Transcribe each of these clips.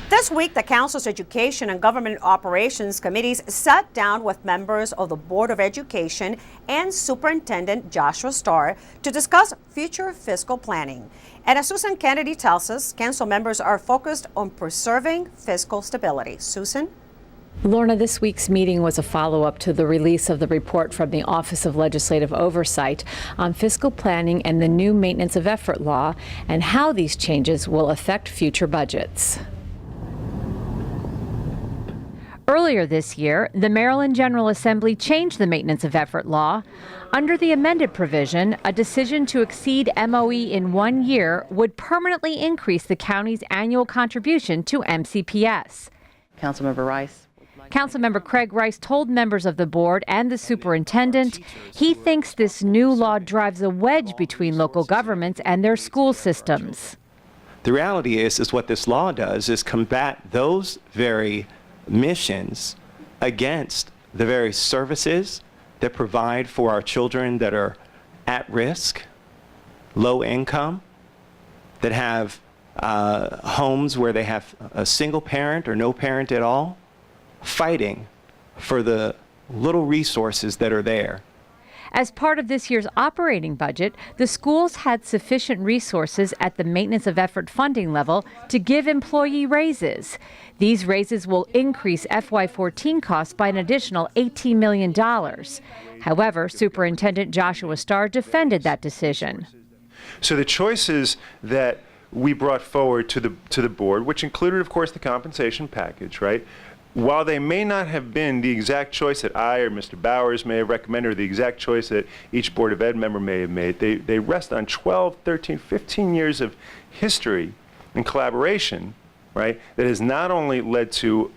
This week, the Council's Education and Government Operations Committees sat down with members of the Board of Education and Superintendent Joshua Starr to discuss future fiscal planning. And as Susan Kennedy tells us, Council members are focused on preserving fiscal stability. Susan? Lorna, this week's meeting was a follow-up to the release of the report from the Office of Legislative Oversight on fiscal planning and the new Maintenance of Effort law and how these changes will affect future budgets. Earlier this year, the Maryland General Assembly changed the Maintenance of Effort law. Under the amended provision, a decision to exceed MOE in 1 year would permanently increase the county's annual contribution to MCPS. Councilmember Rice. Councilmember Craig Rice told members of the board and the superintendent he thinks this new law drives a wedge between local governments and their school systems. The reality is what this law does is combat those very missions against the very services that provide for our children that are at risk, low income, that have homes where they have a single parent or no parent at all, fighting for the little resources that are there. As part of this year's operating budget, the schools had sufficient resources at the Maintenance of Effort funding level to give employee raises. These raises will increase FY14 costs by an additional $18 million. However, Superintendent Joshua Starr defended that decision. So the choices that we brought forward to the board, which included, of course, the compensation package, right? While they may not have been the exact choice that I or Mr. Bowers may have recommended or the exact choice that each Board of Ed member may have made, they rest on 12, 13, 15 years of history and collaboration, right, that has not only led to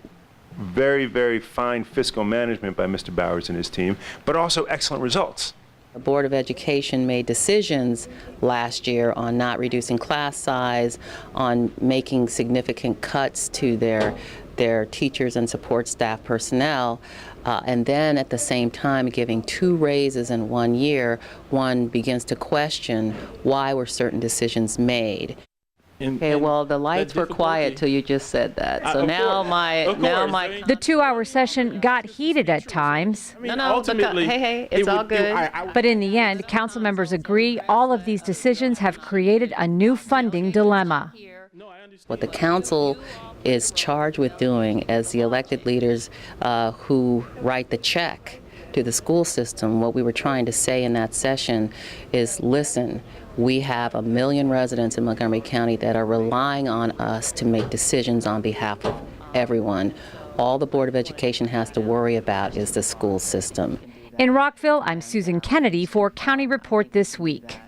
very, very fine fiscal management by Mr. Bowers and his team, but also excellent results. The Board of Education made decisions last year on not reducing class size, on making significant cuts to their teachers and support staff personnel, and then at the same time giving 2 raises in 1 year. One begins to question why were certain decisions made. Okay, well, the lights were quiet till you just said that. So now my The 2-hour session got heated at times. Ultimately, hey, it's all good. But in the end, council members agree all of these decisions have created a new funding dilemma. What the council is charged with doing as the elected leaders who write the check to the school system, what we were trying to say in that session is, listen, we have 1 million residents in Montgomery County that are relying on us to make decisions on behalf of everyone. All the Board of Education has to worry about is the school system. In Rockville, I'm Susan Kennedy for County Report This Week.